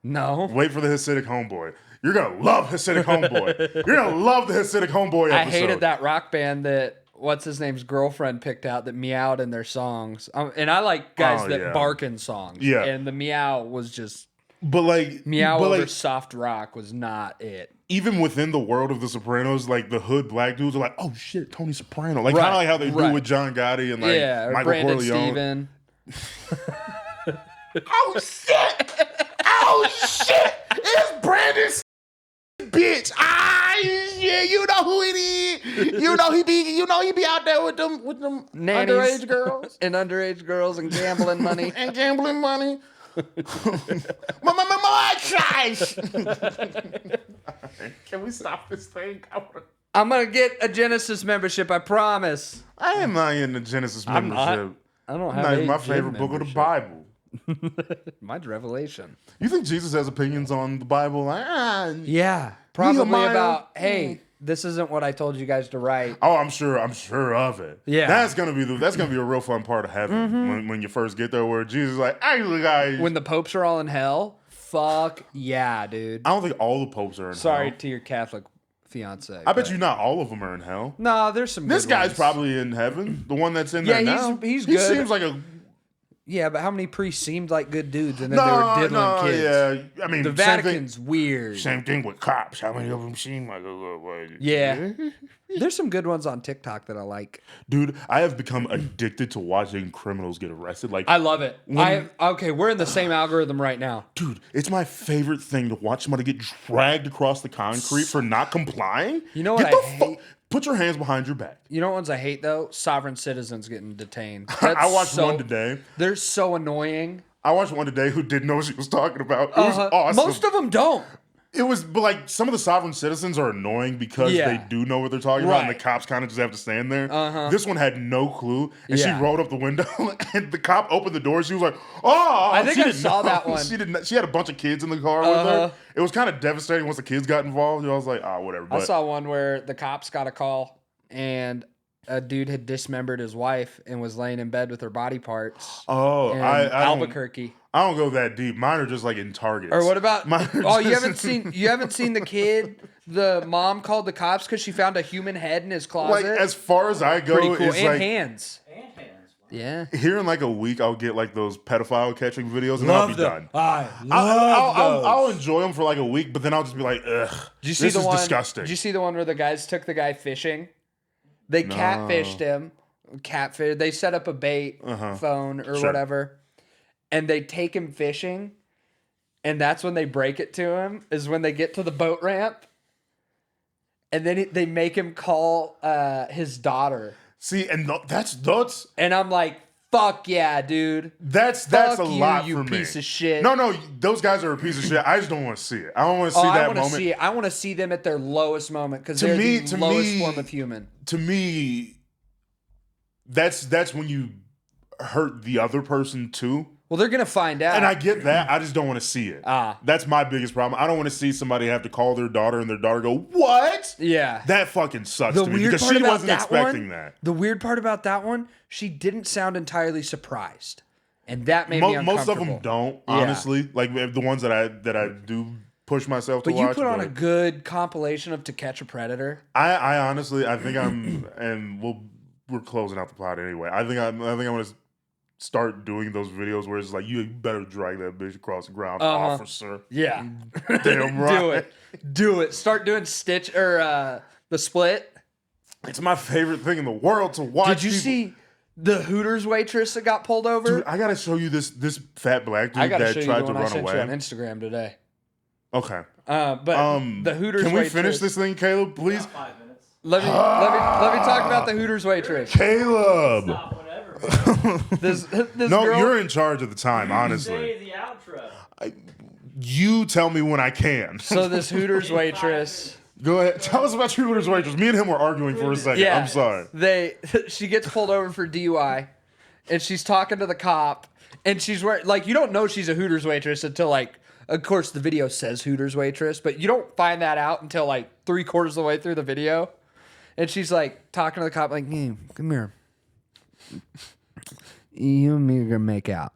No. Wait for the Hasidic homeboy. You're gonna love Hasidic homeboy. You're gonna love the Hasidic homeboy episode. I hated that rock band that what's his name's girlfriend picked out that meowed in their songs. And I like guys that bark in songs. Yeah. And the meow was just. But like. Meow over soft rock was not it. Even within the world of The Sopranos, like the hood black dudes are like, oh shit, Tony Soprano. Like kind of like how they do with John Gotti and like Michael Brandon Corleone. Steven. Oh shit! Oh shit! It's Brandon bitch. Yeah, you know who it is. You know he be out there with them nannies, underage girls. And underage girls and gambling money. And gambling money. My gosh. Can we stop this thing? I'm gonna get a Genesis membership, I promise. I am not in the Genesis membership. I don't have my favorite book of the Bible. Mine's Revelation. You think Jesus has opinions on the Bible? Like, Yeah, probably Nehemiah. about, hey, this isn't what I told you guys to write. Oh, I'm sure of it. Yeah. That's gonna be a real fun part of heaven when you first get there, where Jesus is like, hey, guys. When the popes are all in hell, fuck yeah, dude. I don't think all the popes are in Sorry hell. to your Catholic fiance. I bet you not all of them are in hell. No, there's some. This good guy's ones. probably in heaven. The one that's in Yeah, there he's- now. he's He good. seems like a Yeah, but how many priests seemed like good dudes and then they were diddling kids? yeah. I mean, The Vatican's weird. Same thing with cops. How many of them seem like a little boy? Yeah. There's some good ones on TikTok that I like. Dude, I have become addicted to watching criminals get arrested. Like, I love it. Okay, we're in the same algorithm right now. dude, it's my favorite thing to watch somebody get dragged across the concrete for not complying. You know what Get I the hate? Put your hands behind your back. You know what ones I hate though? Sovereign citizens getting detained. I watched one today. They're so annoying. I watched one today who didn't know what she was talking about. It was awesome. Most of them don't. It was, but like some of the sovereign citizens are annoying because Yeah. they do know what they're talking about, and the Right. cops kind of just have to stand there. This one had no clue, and Yeah. she rolled up the window, and the cop opened the door. She was like, "Oh!" I think she I didn't saw know. that one. She didn't. She had a bunch of kids in the car with her. It was kind of devastating once the kids got involved. I was like, "Ah, whatever." I But saw one where the cops got a call and a dude had dismembered his wife and was laying in bed with her body parts. oh, in I Albuquerque. I don't go that deep. Mine are just like in Targets. Or what about? Mine are Oh, you just- haven't seen the kid. The mom called the cops because she found a human head in his like closet. as far as I go, Pretty cool. it's And like hands. And hands. Yeah. here in like a week, I'll get like those pedophile catching videos, and I'll be done. I love those. I'll enjoy them for like a week, but then I'll just be like, ugh, Did you see this the is one? disgusting. Did you see the one where the guys took the guy fishing? They catfished him. They set up a bait phone or Sure. whatever, and they take him fishing, and that's when they break it to him. Is when they get to the boat ramp, and then they make him call his daughter. See, and that's And I'm like, fuck yeah, dude. that's Fuck a you, lot you for me. piece of shit. No, those guys are a piece of shit. I just don't want to see it. I don't want to see I that want to moment. see it. I want to see them at their lowest moment because To they're me- the to lowest me- form of human. To me, that's when you hurt the other person too. Well, they're gonna find out. And I get that. I just don't want to see it. That's my biggest problem. I don't want to see somebody have to call their daughter and their daughter go, "What?" Yeah. That fucking sucks The to me weird because part she about wasn't that expecting one, that. The weird part about that one, she didn't sound entirely surprised, and that made me Most of uncomfortable. them don't, Yeah. honestly. Like the ones that I do push myself to But you watch. put on a but good compilation of To Catch a Predator. I honestly, I think I'm, and we're closing out the pod anyway. I think I'm gonna start doing those videos where it's like, you better drag that bitch across the ground, officer. Yeah, Damn right. do it. Start doing Stitch or The Split. It's my favorite thing in the world to watch. Did you see the Hooters waitress that got pulled over? Dude, I gotta show you this fat black dude I gotta that show you tried the to one I run sent you away. on Instagram today. Okay. But the Hooters Can we waitress. finish this thing, Caleb, please? 5 minutes. Let me talk about the Hooters waitress. Caleb. Stop whenever. This No, girl, you're in charge of the time, honestly. Say the outro. You tell me when I can. So this Hooters waitress, Go ahead. Tell us about your Hooters waitress. Me and him were arguing for a second. yeah, I'm sorry. she gets pulled over for DUI, and she's talking to the cop, and she's wearing, like, you don't know she's a Hooters waitress until, like, of course the video says Hooters waitress, but you don't find that out until like 3/4 of the way through the video, and she's like talking to the cop like, come here, you and me are gonna make out,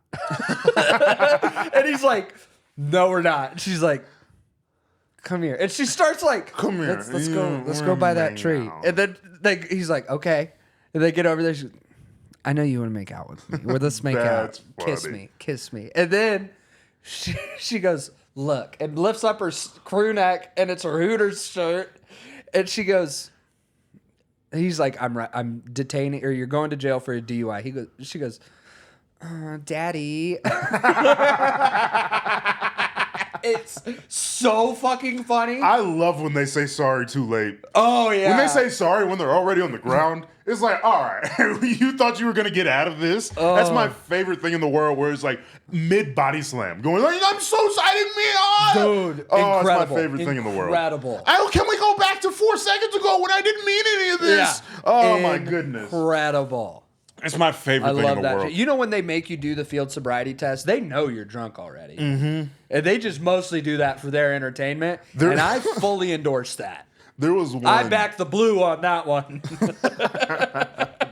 and he's like, no, we're not. And she's like, come here, and she starts like, Come here. let's Yeah, go we're by that making tree, out. and then he's like, okay, and they get over there. She's, I know you want to make out with me. Well, let's make out. That's funny. Kiss me, and then she goes, look, and lifts up her crew neck, and it's her Hooters shirt, and she goes. He's like, I'm detaining, or you're going to jail for a DUI. She goes, Daddy. It's so fucking funny. I love when they say sorry too late. Oh yeah. When they say sorry when they're already on the ground, it's like, all right, you thought you were gonna get out of this. That's my favorite thing in the world, where it's like mid body slam, going like, I'm so sorry, I didn't mean. Dude, oh, incredible. it's my favorite thing in the world. Incredible. Can we go back to 4 seconds ago when I didn't mean any of this? Yeah. Oh my goodness. Incredible. It's my favorite I thing love in the that. world. Shit. You know when they make you do the field sobriety test, they know you're drunk already. Mm-hmm. And they just mostly do that for their entertainment. And I fully endorse that. There was one. I back the blue on that one.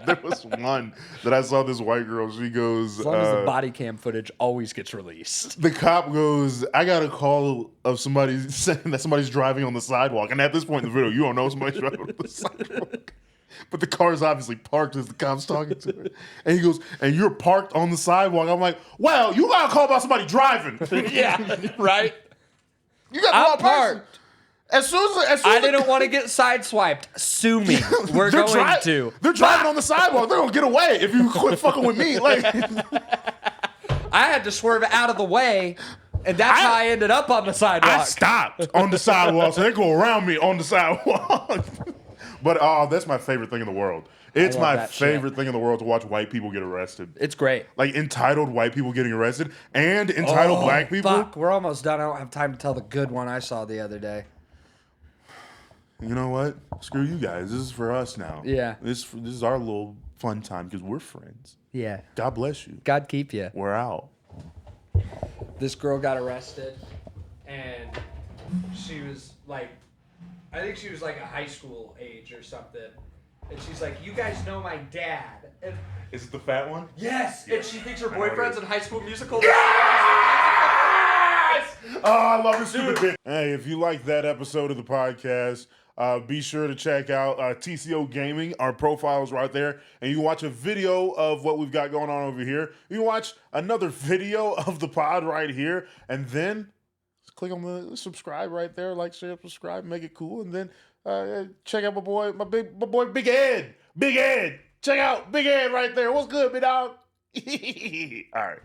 There was one that I saw this white girl. She goes, As long as the body cam footage always gets released. the cop goes, I got a call of somebody saying that somebody's driving on the sidewalk. And at this point in the video, you don't know somebody's driving on the sidewalk. But the car's obviously parked as the cop's talking to her. And he goes, and you're parked on the sidewalk. I'm like, well, you got a call about somebody driving. Yeah, right? You got the I'm wrong person. parked. As soon as I didn't want to get sideswiped. Sue me. We're they're going to. They're driving on the sidewalk. They're gonna get away if you quit fucking with me. Like, I had to swerve out of the way, and that's how I ended up on the sidewalk. I stopped on the sidewalk, so they go around me on the sidewalk. But that's my favorite thing in the world. It's love my that shit. favorite thing in the world to watch white people get arrested. It's great. Like entitled white people getting arrested and entitled black people. Fuck, we're almost done. I don't have time to tell the good one I saw the other day. You know what? Screw you guys. This is for us now. Yeah. This is our little fun time because we're friends. Yeah. God bless you. God keep you. We're out. This girl got arrested, and she was like, I think she was like a high school age or something. And she's like, you guys know my dad. And Is it the fat one? yes. And she thinks her know it boyfriend's is. in High School Musical. Yes! Oh, I love this stupid bitch. Hey, if you like that episode of the podcast, be sure to check out TCO Gaming. Our profile is right there. And you can watch a video of what we've got going on over here. You can watch another video of the pod right here. And then just click on the subscribe right there. Like, share, subscribe, make it cool. And then check out my boy Big Ed. Big Ed. Check out Big Ed right there. What's good, big dog? All right.